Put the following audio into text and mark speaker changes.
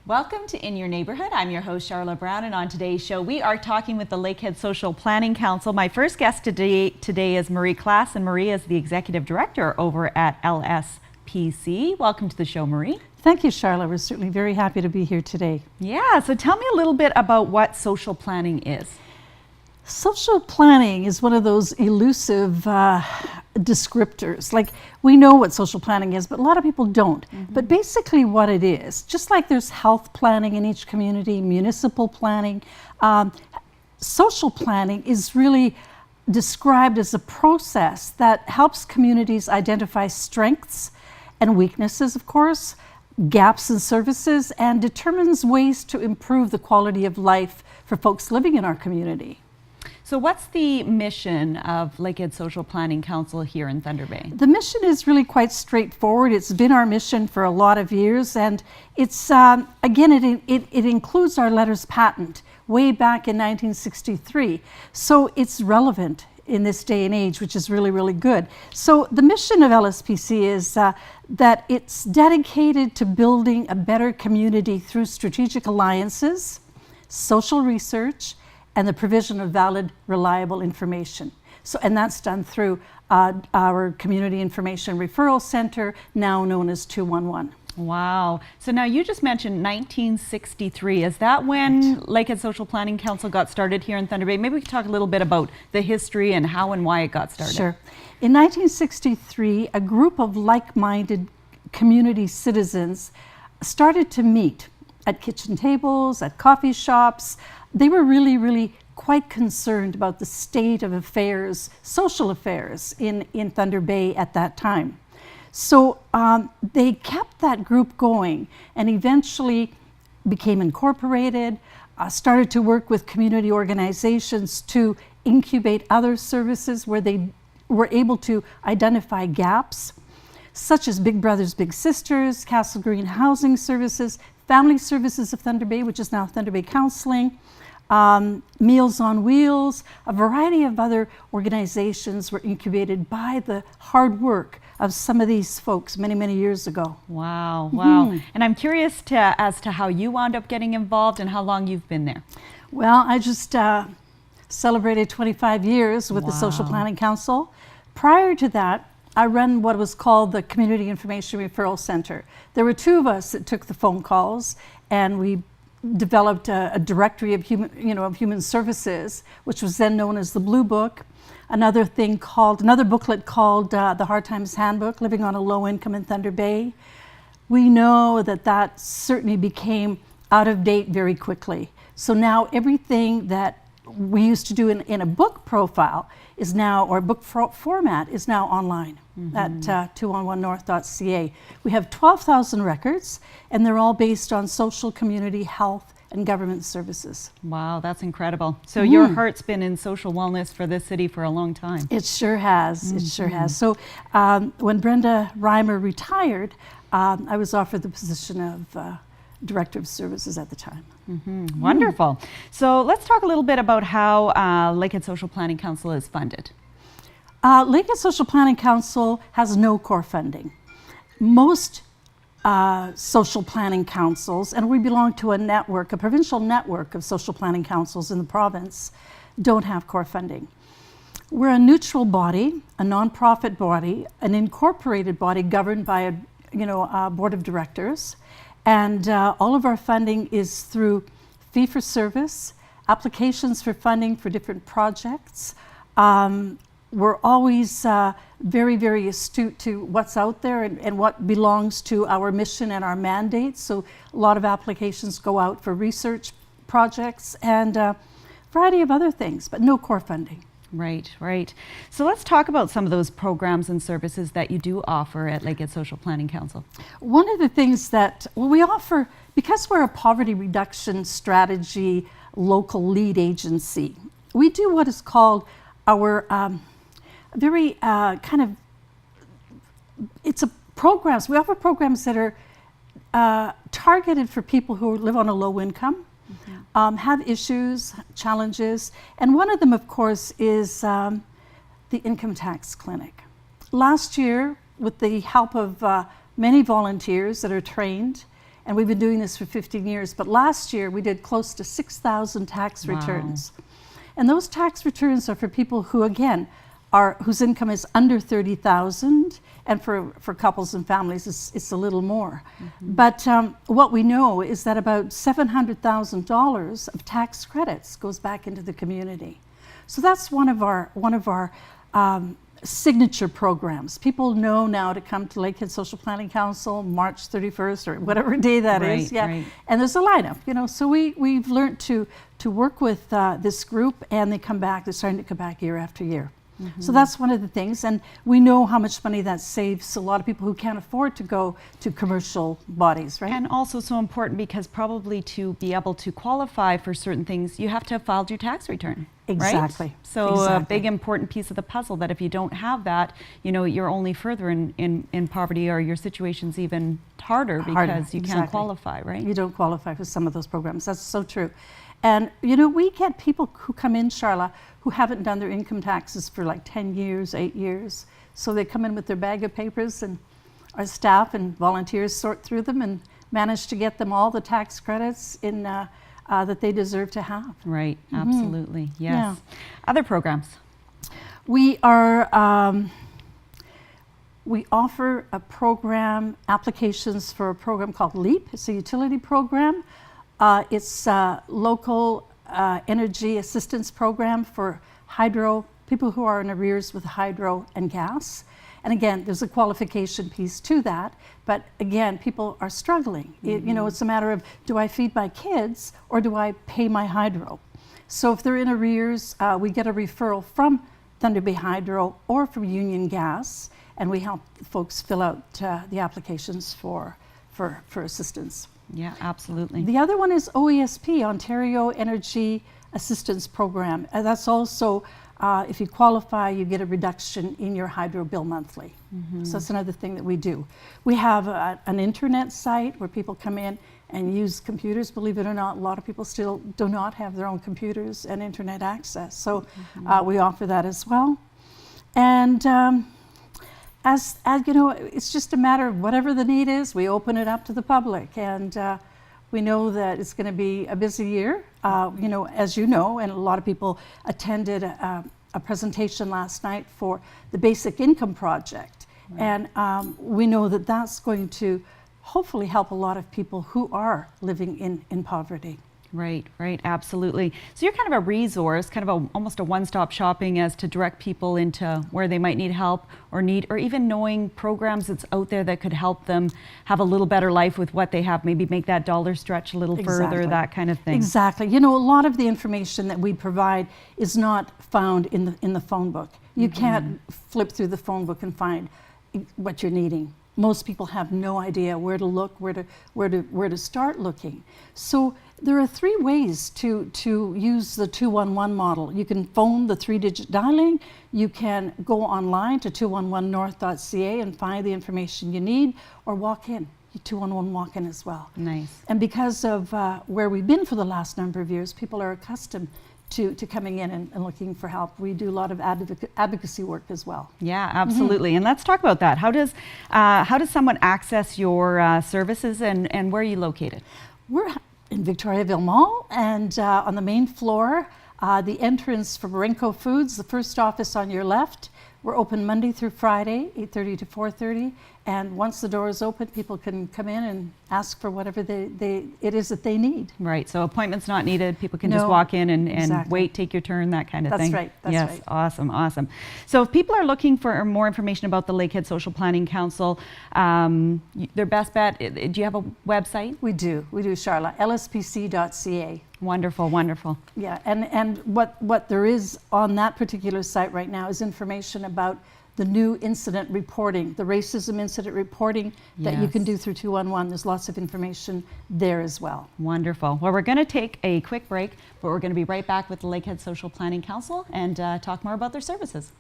Speaker 1: Welcome to In Your Neighborhood. I'm your host, Sharla Brown, and on today's show, we are talking with the Lakehead Social Planning Council. My first guest today is Marie Klassen. Marie is the Executive Director over at LSPC. Welcome to the show, Marie.
Speaker 2: Thank you, Sharla. We're certainly very happy to be here today.
Speaker 1: Yeah, so tell me a little bit about what social planning is.
Speaker 2: Social planning is one of those elusive descriptors. Like, we know what social planning is, but a lot of people don't. But basically what it is, just like there's health planning in each community, municipal planning, social planning is really described as a process that helps communities identify strengths and weaknesses, of course, gaps in services, and determines ways to improve the quality of life for folks living in our community.
Speaker 1: So what's the mission of Lakehead Social Planning Council here in Thunder Bay?
Speaker 2: The mission is really quite straightforward. It's been our mission for a lot of years, and it's, again, it includes our letters patent way back in 1963. So it's relevant in this day and age, which is really, really good. So the mission of LSPC is that it's dedicated to building a better community through strategic alliances, social research, and the provision of valid, reliable information. So, and that's done through our Community Information Referral Center, now known as 211.
Speaker 1: Wow. So now you just mentioned 1963. Is that when Lakehead Social Planning Council got started here in Thunder Bay? Maybe we could talk a little bit about the history and how and why it got started.
Speaker 2: Sure. In 1963, a group of like-minded community citizens started to meet at kitchen tables, at coffee shops. They were really quite concerned about the state of affairs, social affairs in Thunder Bay at that time. So they kept that group going and eventually became incorporated, started to work with community organizations to incubate other services where they were able to identify gaps, such as Big Brothers Big Sisters, Castle Green Housing Services, Family Services of Thunder Bay, which is now Thunder Bay Counseling, Meals on Wheels. A variety of other organizations were incubated by the hard work of some of these folks many years ago.
Speaker 1: Wow, wow. And I'm curious as to how you wound up getting involved and how long you've been there.
Speaker 2: Well, I just celebrated 25 years with the Social Planning Council. Prior to that, I ran what was called the Community Information Referral Center. There were two of us that took the phone calls, and we developed a directory of human services, which was then known as the Blue Book. Another booklet called the Hard Times Handbook, Living on a Low Income in Thunder Bay. We know that certainly became out of date very quickly. So now everything that we used to do in a book profile is now, or book format, is now online at 211north.ca. We have 12,000 records, and they're all based on social, community, health, and government services.
Speaker 1: Wow, that's incredible. So your heart's been in social wellness for this city for a long time.
Speaker 2: It sure has, it sure has. So when Brenda Reimer retired, I was offered the position of Director of Services at the time.
Speaker 1: Wonderful. So let's talk a little bit about how Lakehead Social Planning Council is funded.
Speaker 2: Lakehead Social Planning Council has no core funding. Most social planning councils, and we belong to a network, a provincial network of social planning councils in the province, don't have core funding. We're a neutral body, a nonprofit body, an incorporated body governed by a board of directors. And all of our funding is through fee-for-service, applications for funding for different projects. We're always very astute to what's out there and what belongs to our mission and our mandate. So a lot of applications go out for research projects and a variety of other things, but no core funding.
Speaker 1: Right. So let's talk about some of those programs and services that you do offer at Lakehead Social Planning Council.
Speaker 2: One of the things that we offer, because we're a poverty reduction strategy local lead agency, we do what is called our we offer programs that are targeted for people who live on a low income, have issues, challenges, and one of them, of course, is the Income Tax Clinic. Last year, with the help of many volunteers that are trained And we've been doing this for 15 years. But last year, we did close to 6,000 tax returns. And those tax returns are for people who, again, whose income is under 30,000, and for couples and families, it's a little more. But what we know is that about $700,000 of tax credits goes back into the community. So that's one of our signature programs. People know now to come to Lakehead Social Planning Council March 31st or whatever day that is. Yeah,
Speaker 1: right.
Speaker 2: And there's a lineup, you know. So we've learned to work with this group, and they come back. They're starting to come back year after year. So that's one of the things, and we know how much money that saves a lot of people who can't afford to go to commercial bodies, right?
Speaker 1: And also so important because probably to be able to qualify for certain things, you have to have filed your tax return.
Speaker 2: Exactly.
Speaker 1: Right? So a big important piece of the puzzle that if you don't have that, you know, you're only further in poverty, or your situation's even harder because you can't qualify, right?
Speaker 2: You don't qualify for some of those programs. That's so true. And, you know, we get people who come in, Sharla, who haven't done their income taxes for like 10 years, 8 years. So they come in with their bag of papers, and our staff and volunteers sort through them and manage to get them all the tax credits in that they deserve to have.
Speaker 1: Right, absolutely, yes. Yeah. Other programs? We
Speaker 2: offer a program, applications for a program called LEAP. It's a utility program. It's a local energy assistance program for people who are in arrears with hydro and gas. And again, there's a qualification piece to that. But again, people are struggling. You know, it's a matter of, do I feed my kids or do I pay my hydro? So if they're in arrears, we get a referral from Thunder Bay Hydro or from Union Gas, and we help folks fill out the applications for assistance.
Speaker 1: Yeah, absolutely.
Speaker 2: The other one is OESP, Ontario Energy Assistance Program. That's also, if you qualify, you get a reduction in your hydro bill monthly. So that's another thing that we do. We have an internet site where people come in and use computers. Believe it or not, a lot of people still do not have their own computers and internet access. So we offer that as well. And as you know, it's just a matter of whatever the need is, we open it up to the public. And we know that it's going to be a busy year, you know, as you know, and a lot of people attended a presentation last night for the Basic Income Project. Right. And we know that that's going to hopefully help a lot of people who are living in poverty.
Speaker 1: Right, right, absolutely. So you're kind of a resource, kind of almost a one-stop shopping as to direct people into where they might need help or even knowing programs that's out there that could help them have a little better life with what they have, maybe make that dollar stretch a little further, that kind of thing.
Speaker 2: Exactly. You know, a lot of the information that we provide is not found in the phone book. You can't flip through the phone book and find what you're needing. Most people have no idea where to look, where to start looking. So there are 3 ways to use the 211 model. You can phone the 3-digit dialing. You can go online to 211north.ca and find the information you need, or walk in. 211 walk-in as well.
Speaker 1: Nice.
Speaker 2: And because of where we've been for the last number of years, people are accustomed to coming in and looking for help. We do a lot of advocacy work as well.
Speaker 1: Yeah, absolutely. And let's talk about that. How does someone access your services, and where are you located? We're
Speaker 2: in Victoriaville Mall, and on the main floor, the entrance for Marenco Foods, the first office on your left. We're open Monday through Friday, 8:30 to 4:30. And once the door is open, people can come in and ask for whatever it is that they need.
Speaker 1: Right, so appointments not needed. People can just walk in and wait, take your turn, that kind of thing.
Speaker 2: That's right, that's
Speaker 1: right. Yes, awesome, awesome. So if people are looking for more information about the Lakehead Social Planning Council, their best bet, do you have a website?
Speaker 2: We do, Sharla, lspc.ca.
Speaker 1: Wonderful, wonderful.
Speaker 2: Yeah, and what there is on that particular site right now is information about the new incident reporting, the racism incident reporting that you can do through 211. There's lots of information there as well.
Speaker 1: Wonderful. Well, we're going to take a quick break, but we're going to be right back with the Lakehead Social Planning Council and talk more about their services.